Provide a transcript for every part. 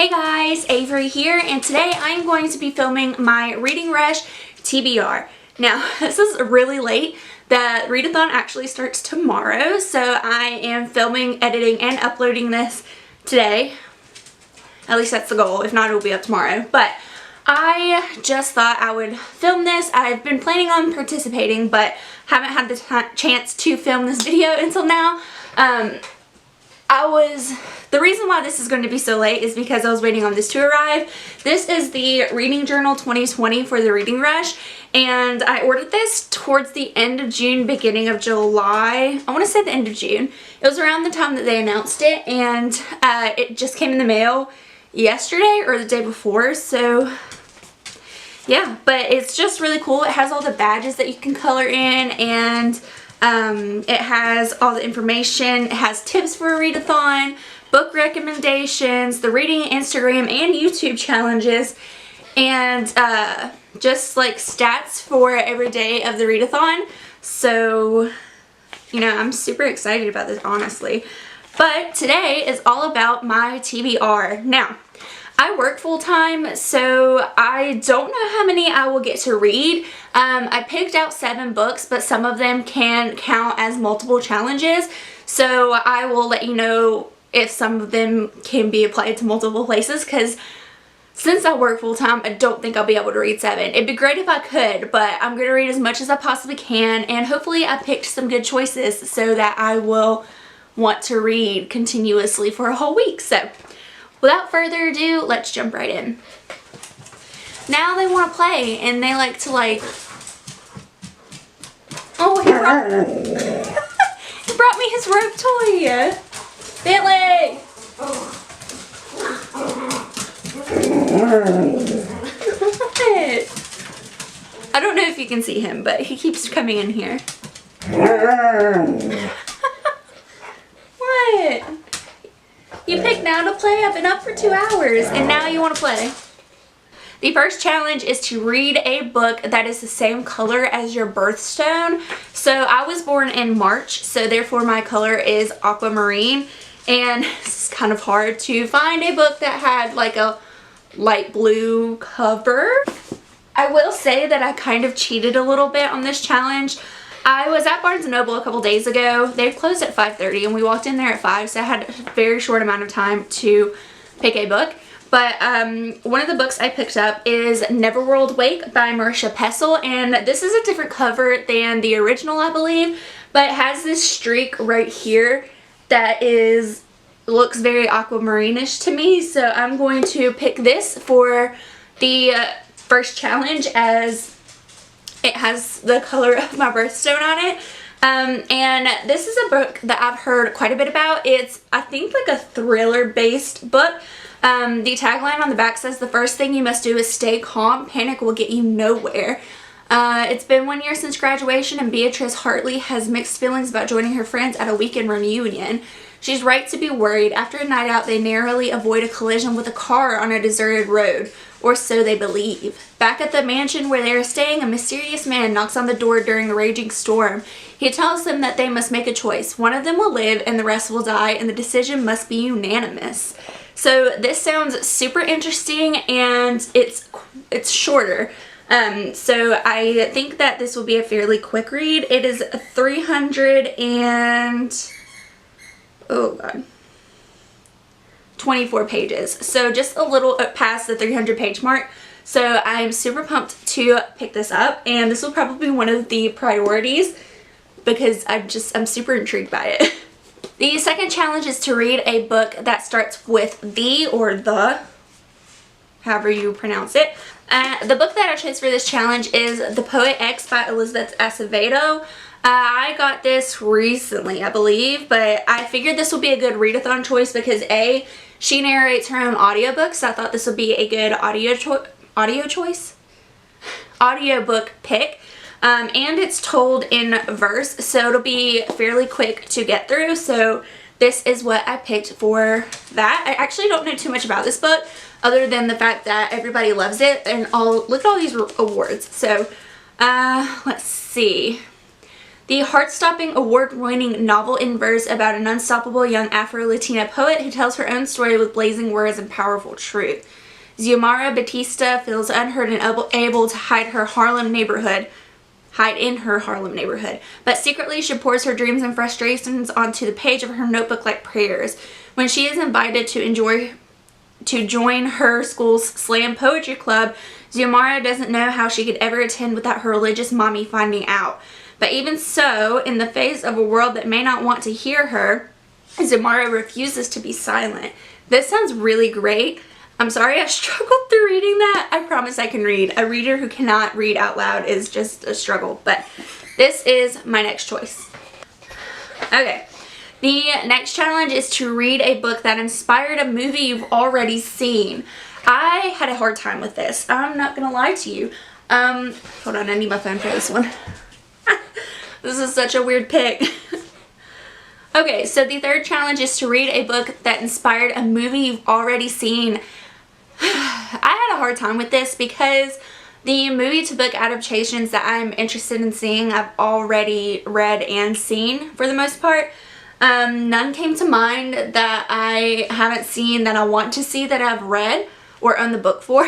Hey guys, Avery here, and today I'm going to be filming my Reading Rush TBR. Now, this is really late. The readathon actually starts tomorrow, so I am filming, editing, and uploading this today. At least that's the goal. If not, it will be up tomorrow. But I just thought I would film this. I've been planning on participating, but haven't had the chance to film this video until now. The reason why this is going to be so late is because I was waiting on this to arrive. This is the Reading Journal 2020 for the Reading Rush, and I ordered this towards the end of June, beginning of July. I want to say the end of June. It was around the time that they announced it, and it just came in the mail yesterday or the day before, so yeah, but it's just really cool. It has all the badges that you can color in, and it has all the information. It has tips for a readathon, book recommendations, the reading Instagram and YouTube challenges, and just like stats for every day of the readathon. So, you know, I'm super excited about this, honestly. But today is all about my TBR. Now, I work full-time, so I don't know how many I will get to read. I picked out 7 books, but some of them can count as multiple challenges, so I will let you know if some of them can be applied to multiple places, because since I work full-time, I don't think I'll be able to read 7. It'd be great if I could, but I'm going to read as much as I possibly can, and hopefully I picked some good choices so that I will want to read continuously for a whole week. So without further ado, let's jump right in. Now they want to play, and they like to oh, he brought me his rope toy. Bentley! What? I don't know if you can see him, but he keeps coming in here. What? You picked now to play? I've been up for 2 hours and now you want to play. The first challenge is to read a book that is the same color as your birthstone. So I was born in March, so therefore my color is aquamarine, and it's kind of hard to find a book that had like a light blue cover. I will say that I kind of cheated a little bit on this challenge. I was at Barnes & Noble a couple days ago. They closed at 5:30 and we walked in there at 5, so I had a very short amount of time to pick a book. But one of the books I picked up is Neverworld Wake by Marisha Pessl, and this is a different cover than the original, I believe, but it has this streak right here that looks very aquamarine-ish to me, so I'm going to pick this for the first challenge, as it has the color of my birthstone on it. And this is a book that I've heard quite a bit about. It's, I think, like a thriller-based book. The tagline on the back says, "The first thing you must do is stay calm. Panic will get you nowhere." It's been 1 year since graduation, and Beatrice Hartley has mixed feelings about joining her friends at a weekend reunion. She's right to be worried. After a night out, they narrowly avoid a collision with a car on a deserted road, or so they believe. Back at the mansion where they are staying, a mysterious man knocks on the door during a raging storm. He tells them that they must make a choice. One of them will live and the rest will die, and the decision must be unanimous. So this sounds super interesting, and it's shorter. So I think that this will be a fairly quick read. It is 24 pages. So just a little past the 300 page mark. So I'm super pumped to pick this up, and this will probably be one of the priorities because I'm super intrigued by it. The second challenge is to read a book that starts with the, or the, however you pronounce it. The book that I chose for this challenge is The Poet X by Elizabeth Acevedo. I got this recently, I believe, but I figured this would be a good readathon choice because A, she narrates her own audiobook, so I thought this would be a good audiobook pick. And it's told in verse, so it'll be fairly quick to get through. So this is what I picked for that. I actually don't know too much about this book other than the fact that everybody loves it, and look at all these awards. So let's see. The heart-stopping, award-winning novel in verse about an unstoppable young Afro-Latina poet who tells her own story with blazing words and powerful truth. Xiomara Batista feels unheard and able to hide in her Harlem neighborhood, but secretly she pours her dreams and frustrations onto the page of her notebook like prayers. When she is invited to join her school's slam poetry club, Xiomara doesn't know how she could ever attend without her religious mommy finding out. But even so, in the face of a world that may not want to hear her, Xiomara refuses to be silent. This sounds really great. I'm sorry I struggled through reading that. I promise I can read. A reader who cannot read out loud is just a struggle. But this is my next choice. Okay. The next challenge is to read a book that inspired a movie you've already seen. I had a hard time with this. I'm not gonna lie to you. Hold on, I need my phone for this one. This is such a weird pick. Okay, so the third challenge is to read a book that inspired a movie you've already seen. I had a hard time with this because the movie to book adaptations that I'm interested in seeing I've already read and seen for the most part. None came to mind that I haven't seen that I want to see that I've read or own the book for.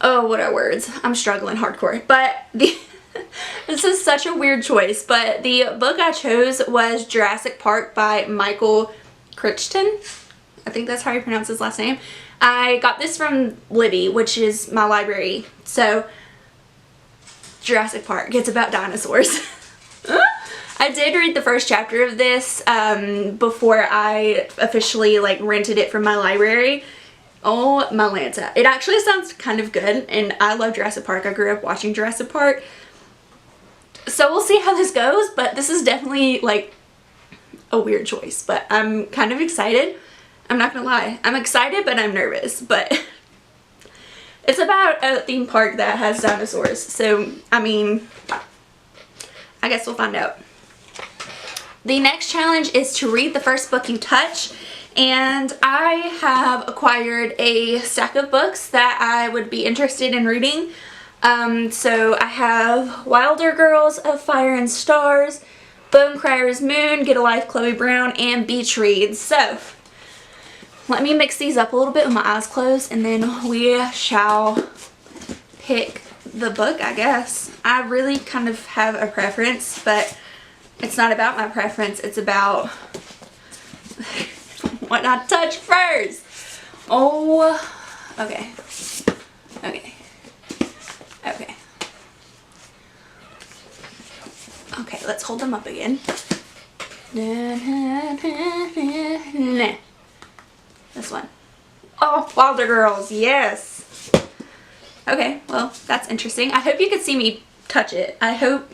Oh, what are words? I'm struggling hardcore. But this is such a weird choice, but the book I chose was Jurassic Park by Michael Crichton. I think that's how you pronounce his last name. I got this from Libby, which is my library. So, Jurassic Park. It's about dinosaurs. I did read the first chapter of this before I officially rented it from my library. Oh my Lanta. It actually sounds kind of good, and I love Jurassic Park. I grew up watching Jurassic Park. So we'll see how this goes, but this is definitely a weird choice, but I'm kind of excited. I'm not gonna lie. I'm excited, but I'm nervous, but it's about a theme park that has dinosaurs. So, I mean, I guess we'll find out. The next challenge is to read the first book you touch, and I have acquired a stack of books that I would be interested in reading. So I have Wilder Girls of Fire and Stars, Bone Crier's Moon, Get a Life, Chloe Brown, and Beach Reads. So let me mix these up a little bit with my eyes closed, and then we shall pick the book, I guess. I really kind of have a preference, but it's not about my preference. It's about what I touch first. Oh, okay. Okay. Okay. Okay, let's hold them up again. This one. Oh, Wilder Girls, yes. Okay, well, that's interesting. I hope you could see me touch it. I hope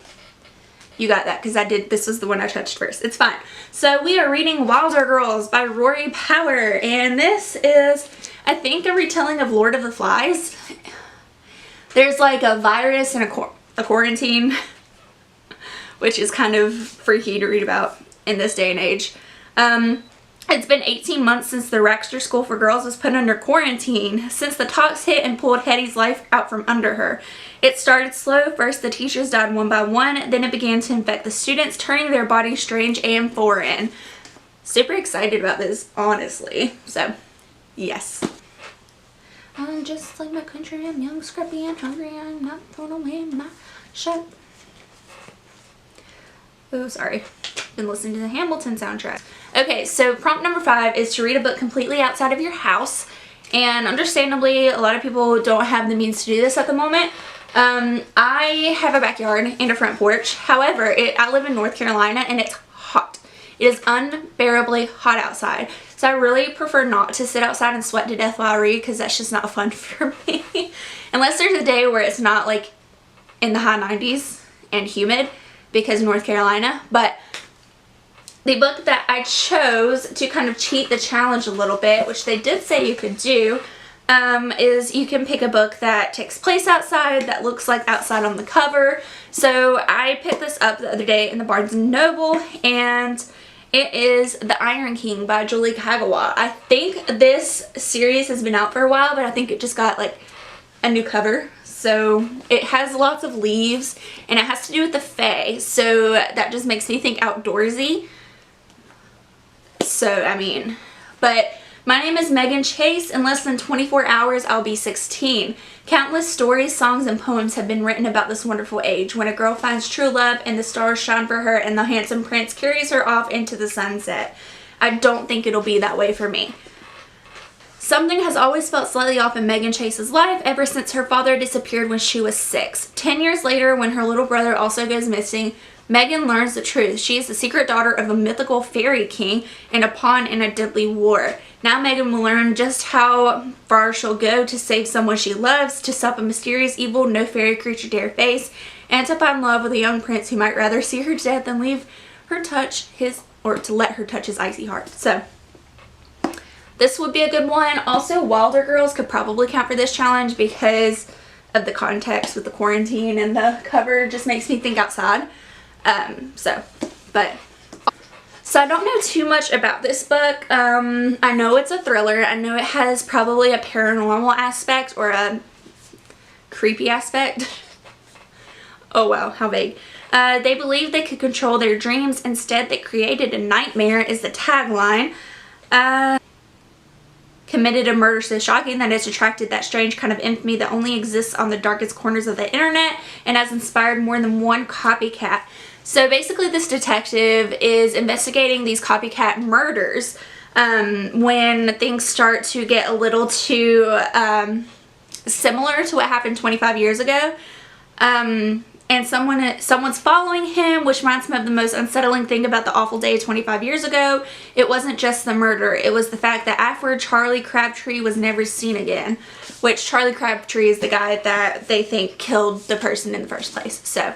you got that, because I did. This was the one I touched first. It's fine. So we are reading Wilder Girls by Rory Power, and this is, I think, a retelling of Lord of the Flies. There's a virus and a quarantine, which is kind of freaky to read about in this day and age. It's been 18 months since the Raxter School for Girls was put under quarantine, since the talks hit and pulled Hetty's life out from under her. It started slow. First, the teachers died one by one, then it began to infect the students, turning their bodies strange and foreign. Super excited about this, honestly. So, yes. I'm just like my country, I'm young, scrappy, and hungry, I'm not throwing away my shirt. Oh, sorry. Been listening to the Hamilton soundtrack. Okay, so prompt number 5 is to read a book completely outside of your house. And understandably, a lot of people don't have the means to do this at the moment. I have a backyard and a front porch. However, I live in North Carolina and it's hot. It is unbearably hot outside. So I really prefer not to sit outside and sweat to death while I read, because that's just not fun for me. Unless there's a day where it's not in the high 90s and humid, because North Carolina. But the book that I chose to kind of cheat the challenge a little bit, which they did say you could do, is you can pick a book that takes place outside, that looks like outside on the cover. So I picked this up the other day in the Barnes & Noble, and it is The Iron King by Julie Kagawa. I think this series has been out for a while, but I think it just got a new cover. So it has lots of leaves and it has to do with the fae. So that just makes me think outdoorsy. So, I mean, but my name is Megan Chase. In less than 24 hours, I'll be 16. Countless stories, songs, and poems have been written about this wonderful age, when a girl finds true love and the stars shine for her and the handsome prince carries her off into the sunset. I don't think it'll be that way for me. Something has always felt slightly off in Megan Chase's life ever since her father disappeared when she was 6. 10 years later, when her little brother also goes missing, Megan learns the truth. She is the secret daughter of a mythical fairy king and a pawn in a deadly war. Now Megan will learn just how far she'll go to save someone she loves, to stop a mysterious evil no fairy creature dare face, and to find love with a young prince who might rather see her dead than leave her touch his, or to let her touch his icy heart. So this would be a good one. Also, Wilder Girls could probably count for this challenge because of the context with the quarantine, and the cover just makes me think outside. So I don't know too much about this book. I know it's a thriller. I know it has probably a paranormal aspect or a creepy aspect. Oh wow, how vague. They believed they could control their dreams. Instead, they created a nightmare is the tagline. Committed a murder so shocking that it's attracted that strange kind of infamy that only exists on the darkest corners of the internet and has inspired more than one copycat. So basically this detective is investigating these copycat murders when things start to get a little too similar to what happened 25 years ago. And someone's following him, which reminds me of the most unsettling thing about the awful day 25 years ago. It wasn't just the murder, it was the fact that afterward Charlie Crabtree was never seen again, which Charlie Crabtree is the guy that they think killed the person in the first place. So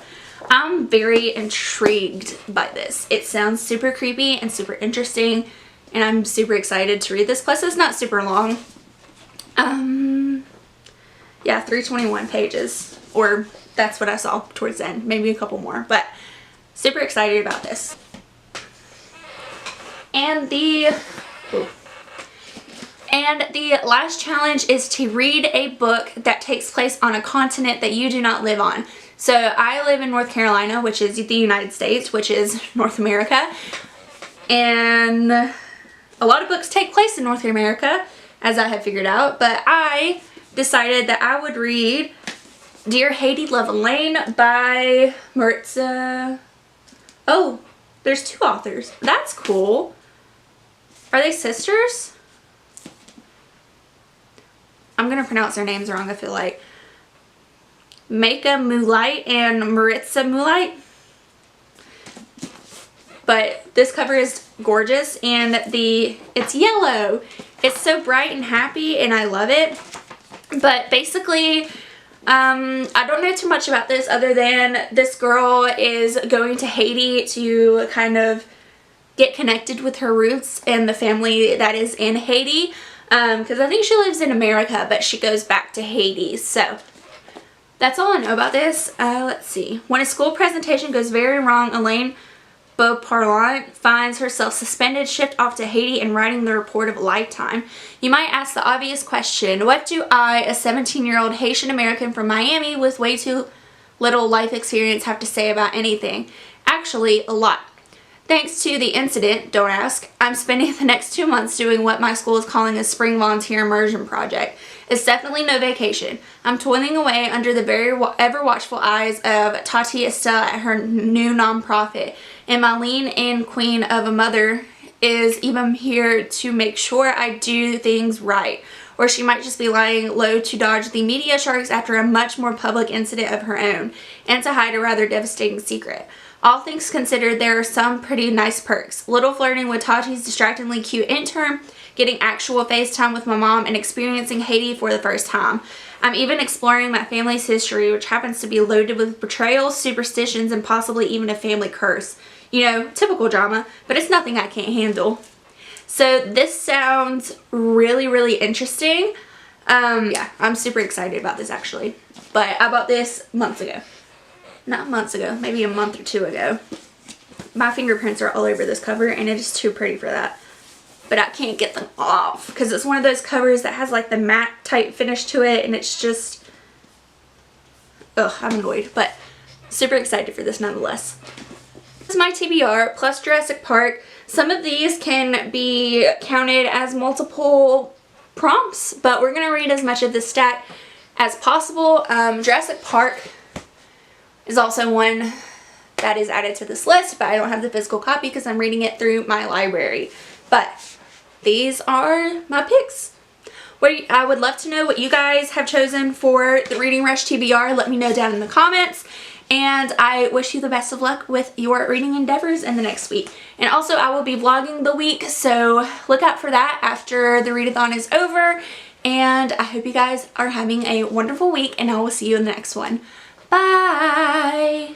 I'm very intrigued by this. It sounds super creepy and super interesting, and I'm super excited to read this. Plus it's not super long. Yeah, 321 pages, or that's what I saw towards the end, maybe a couple more, but super excited about this. And the last challenge is to read a book that takes place on a continent that you do not live on. So I live in North Carolina, which is the United States, which is North America, and a lot of books take place in North America, as I have figured out, but I decided that I would read Dear Haiti, Love Elaine by Maritza. Oh, there's 2 authors. That's cool. Are they sisters? I'm gonna pronounce their names wrong, I feel like. Maka Moolite and Maritza Moolite. But this cover is gorgeous, and it's yellow. It's so bright and happy, and I love it. But basically, I don't know too much about this other than this girl is going to Haiti to kind of get connected with her roots and the family that is in Haiti, because I think she lives in America, but she goes back to Haiti. So that's all I know about this. Let's see. When a school presentation goes very wrong, Elaine Beauparlant finds herself suspended, shipped off to Haiti, and writing the report of a lifetime. You might ask the obvious question, what do I, a 17-year-old Haitian American from Miami with way too little life experience, have to say about anything? Actually, a lot. Thanks to the incident, don't ask, I'm spending the next 2 months doing what my school is calling a spring volunteer immersion project. It's definitely no vacation. I'm toiling away under the very ever-watchful eyes of Tati Estelle at her new nonprofit, and my lean-in queen of a mother is even here to make sure I do things right. Or she might just be lying low to dodge the media sharks after a much more public incident of her own, and to hide a rather devastating secret. All things considered, there are some pretty nice perks. Little flirting with Tati's distractingly cute intern, getting actual FaceTime with my mom, and experiencing Haiti for the first time. I'm even exploring my family's history, which happens to be loaded with betrayals, superstitions, and possibly even a family curse. You know, typical drama, but it's nothing I can't handle. So this sounds really, really interesting. Yeah, I'm super excited about this actually. But I bought this months ago. Not months ago, maybe a month or 2 ago. My fingerprints are all over this cover, and it is too pretty for that. But I can't get them off because it's one of those covers that has like the matte type finish to it, and it's just ugh, I'm annoyed, but super excited for this nonetheless. This is my TBR plus Jurassic Park. Some of these can be counted as multiple prompts, but we're going to read as much of this stack as possible. Jurassic Park is also one that is added to this list, but I don't have the physical copy because I'm reading it through my library. But these are my picks. I would love to know what you guys have chosen for the Reading Rush TBR. Let me know down in the comments. And I wish you the best of luck with your reading endeavors in the next week. And also, I will be vlogging the week, so look out for that after the readathon is over. And I hope you guys are having a wonderful week, and I will see you in the next one. Bye!